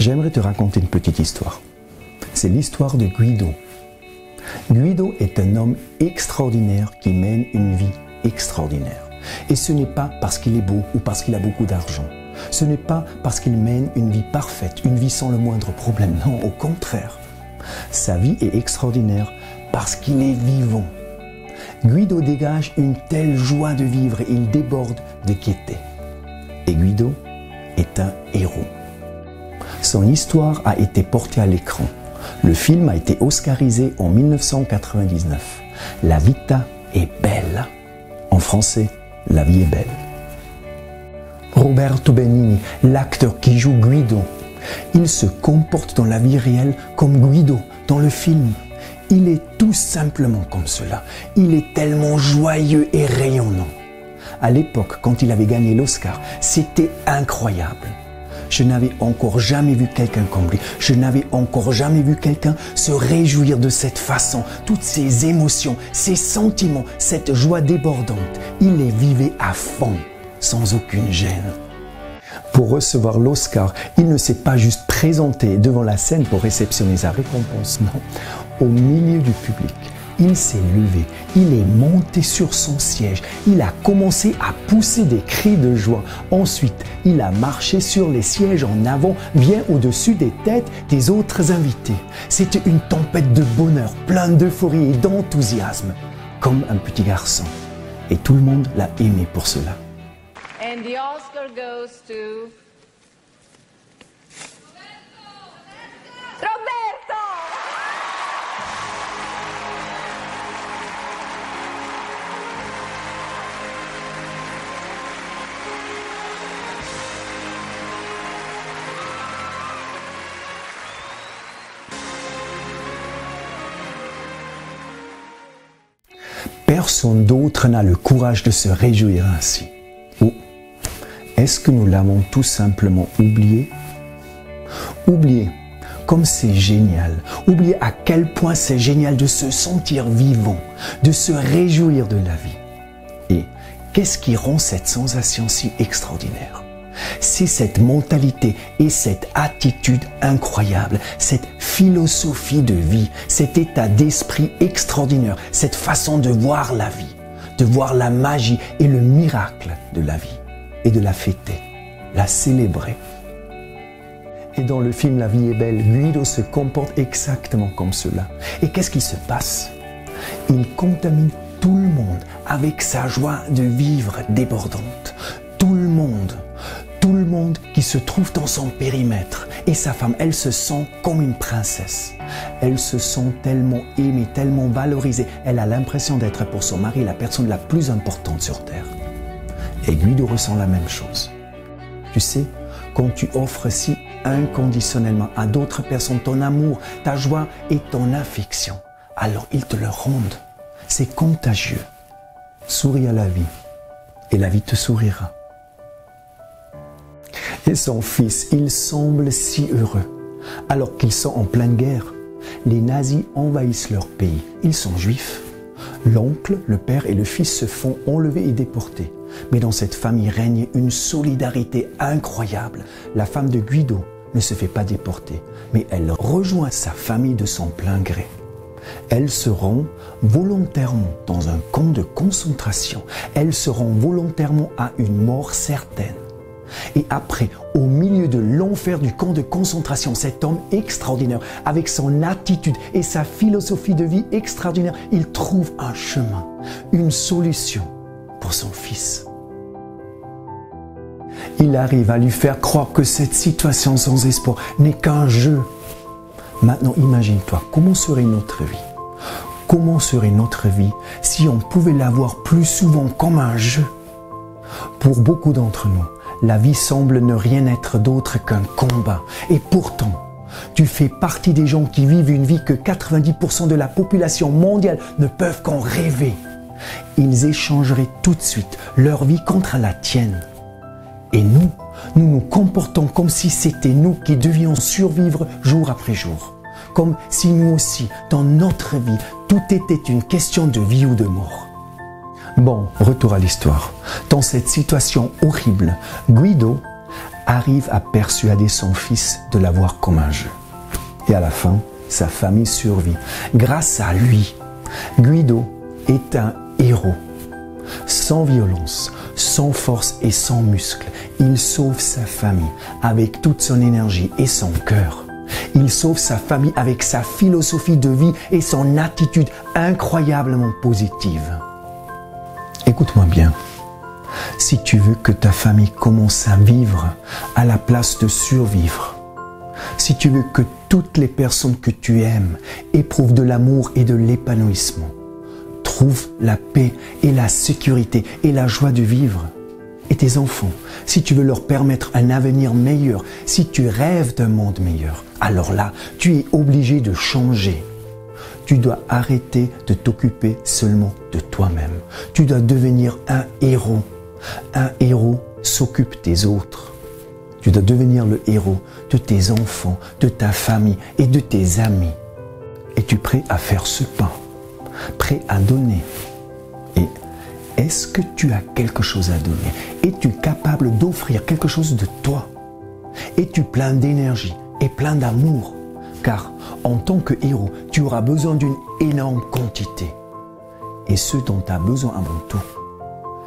J'aimerais te raconter une petite histoire. C'est l'histoire de Guido. Guido est un homme extraordinaire qui mène une vie extraordinaire. Et ce n'est pas parce qu'il est beau ou parce qu'il a beaucoup d'argent. Ce n'est pas parce qu'il mène une vie parfaite, une vie sans le moindre problème. Non, au contraire. Sa vie est extraordinaire parce qu'il est vivant. Guido dégage une telle joie de vivre et il déborde de gaieté. Et Guido est un héros. Son histoire a été portée à l'écran. Le film a été oscarisé en 1999. La vita est belle. En français, la vie est belle. Roberto Benigni, l'acteur qui joue Guido, il se comporte dans la vie réelle comme Guido dans le film. Il est tout simplement comme cela. Il est tellement joyeux et rayonnant. À l'époque, quand il avait gagné l'Oscar, c'était incroyable. Je n'avais encore jamais vu quelqu'un comme lui. Je n'avais encore jamais vu quelqu'un se réjouir de cette façon. Toutes ces émotions, ces sentiments, cette joie débordante, il les vivait à fond, sans aucune gêne. Pour recevoir l'Oscar, il ne s'est pas juste présenté devant la scène pour réceptionner sa récompense, non. Au milieu du public, il s'est levé, il est monté sur son siège, il a commencé à pousser des cris de joie. Ensuite, il a marché sur les sièges en avant, bien au-dessus des têtes des autres invités. C'était une tempête de bonheur, plein d'euphorie et d'enthousiasme, comme un petit garçon. Et tout le monde l'a aimé pour cela. And the Oscar goes to Roberto! Personne d'autre n'a le courage de se réjouir ainsi. Ou est-ce que nous l'avons tout simplement oublié? Oublié comme c'est génial. Oublié à quel point c'est génial de se sentir vivant, de se réjouir de la vie. Et qu'est-ce qui rend cette sensation si extraordinaire? C'est cette mentalité et cette attitude incroyable, cette philosophie de vie, cet état d'esprit extraordinaire, cette façon de voir la vie, de voir la magie et le miracle de la vie et de la fêter, la célébrer. Et dans le film La vie est belle, Guido se comporte exactement comme cela. Et qu'est-ce qui se passe? Il contamine tout le monde avec sa joie de vivre débordante. Tout le monde qui se trouve dans son périmètre. Et sa femme, elle se sent comme une princesse. Elle se sent tellement aimée, tellement valorisée. Elle a l'impression d'être pour son mari la personne la plus importante sur terre. Et Guido ressent la même chose. Tu sais, quand tu offres si inconditionnellement à d'autres personnes ton amour, ta joie et ton affection, alors ils te le rendent. C'est contagieux. Souris à la vie et la vie te sourira. Et son fils, il semble si heureux. Alors qu'ils sont en pleine guerre, les nazis envahissent leur pays. Ils sont juifs. L'oncle, le père et le fils se font enlever et déporter. Mais dans cette famille règne une solidarité incroyable. La femme de Guido ne se fait pas déporter, mais elle rejoint sa famille de son plein gré. Elle se rend volontairement dans un camp de concentration. Elle se rend volontairement à une mort certaine. Et après, au milieu de l'enfer du camp de concentration, cet homme extraordinaire, avec son attitude et sa philosophie de vie extraordinaire, il trouve un chemin, une solution pour son fils. Il arrive à lui faire croire que cette situation sans espoir n'est qu'un jeu. Maintenant, imagine-toi, comment serait notre vie? Comment serait notre vie si on pouvait la voir plus souvent comme un jeu? Pour beaucoup d'entre nous, la vie semble ne rien être d'autre qu'un combat. Et pourtant, tu fais partie des gens qui vivent une vie que 90% de la population mondiale ne peuvent qu'en rêver. Ils échangeraient tout de suite leur vie contre la tienne. Et nous nous comportons comme si c'était nous qui devions survivre jour après jour. Comme si nous aussi, dans notre vie, tout était une question de vie ou de mort. Bon, retour à l'histoire. Dans cette situation horrible, Guido arrive à persuader son fils de la voir comme un jeu. Et à la fin, sa famille survit. Grâce à lui, Guido est un héros. Sans violence, sans force et sans muscle, il sauve sa famille avec toute son énergie et son cœur. Il sauve sa famille avec sa philosophie de vie et son attitude incroyablement positive. Écoute-moi bien. Si tu veux que ta famille commence à vivre à la place de survivre, si tu veux que toutes les personnes que tu aimes éprouvent de l'amour et de l'épanouissement, trouve la paix et la sécurité et la joie de vivre. Et tes enfants, si tu veux leur permettre un avenir meilleur, si tu rêves d'un monde meilleur, alors là, tu es obligé de changer. Tu dois arrêter de t'occuper seulement de toi-même. Tu dois devenir un héros. Un héros s'occupe des autres. Tu dois devenir le héros de tes enfants, de ta famille et de tes amis. Es-tu prêt à faire ce pas? Prêt à donner? Et est-ce que tu as quelque chose à donner? Es-tu capable d'offrir quelque chose de toi? Es-tu plein d'énergie et plein d'amour? Car en tant que héros, tu auras besoin d'une énorme quantité. Et ce dont tu as besoin avant tout,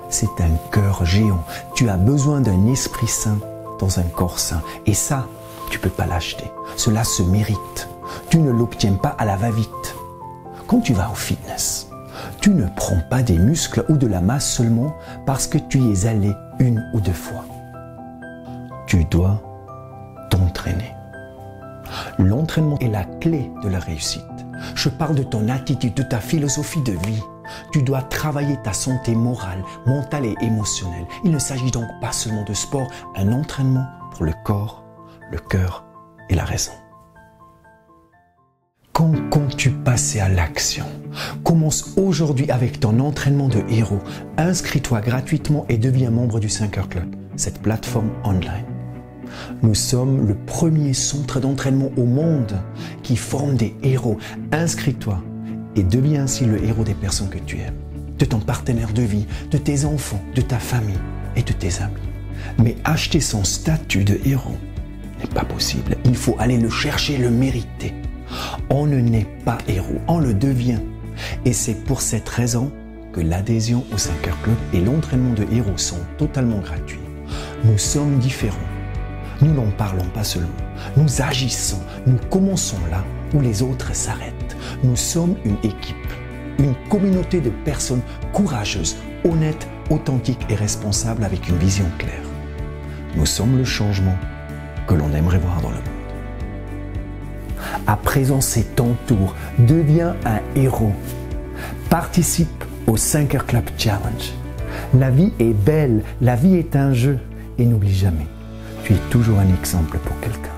c'est un cœur géant. Tu as besoin d'un esprit saint dans un corps saint. Et ça, tu ne peux pas l'acheter. Cela se mérite. Tu ne l'obtiens pas à la va-vite. Quand tu vas au fitness, tu ne prends pas des muscles ou de la masse seulement parce que tu y es allé une ou deux fois. Tu dois t'entraîner. L'entraînement est la clé de la réussite. Je parle de ton attitude, de ta philosophie de vie. Tu dois travailler ta santé morale, mentale et émotionnelle. Il ne s'agit donc pas seulement de sport, un entraînement pour le corps, le cœur et la raison. Quand comptes-tu passer à l'action? Commence aujourd'hui avec ton entraînement de héros. Inscris-toi gratuitement et deviens membre du 5 Club, cette plateforme online. Nous sommes le premier centre d'entraînement au monde qui forme des héros. Inscris-toi et deviens ainsi le héros des personnes que tu aimes, de ton partenaire de vie, de tes enfants, de ta famille et de tes amis. Mais acheter son statut de héros n'est pas possible. Il faut aller le chercher, le mériter. On ne naît pas héros, on le devient. Et c'est pour cette raison que l'adhésion au 5 Club et l'entraînement de héros sont totalement gratuits. Nous sommes différents. Nous n'en parlons pas seulement. Nous agissons. Nous commençons là où les autres s'arrêtent. Nous sommes une équipe, une communauté de personnes courageuses, honnêtes, authentiques et responsables avec une vision claire. Nous sommes le changement que l'on aimerait voir dans le monde. À présent, c'est ton tour. Deviens un héros. Participe au 5 Club Challenge. La vie est belle, la vie est un jeu. Et n'oublie jamais, tu es toujours un exemple pour quelqu'un.